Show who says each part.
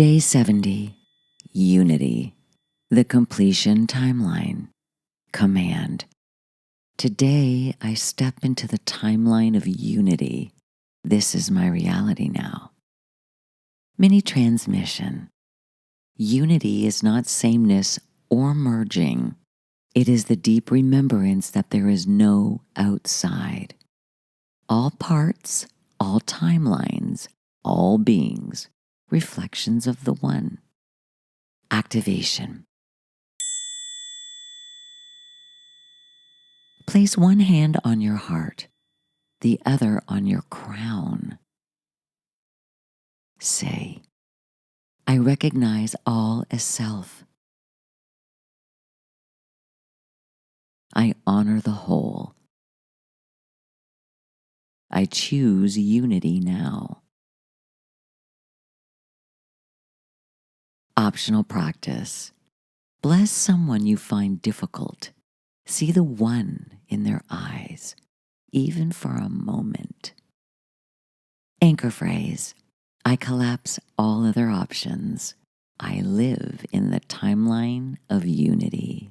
Speaker 1: Day 70, Unity, the completion timeline. Command. Today I step into the timeline of unity. This is my reality now. Mini transmission. Unity is not sameness or merging. It is the deep remembrance that there is no outside. All parts, all timelines, all beings, reflections of the One. Activation. Place one hand on your heart, the other on your crown. Say, I recognize all as self. I honor the whole. I choose unity now. Optional practice. Bless someone you find difficult. See the One in their eyes, even for a moment. Anchor phrase. I collapse all other options. I live in the timeline of unity.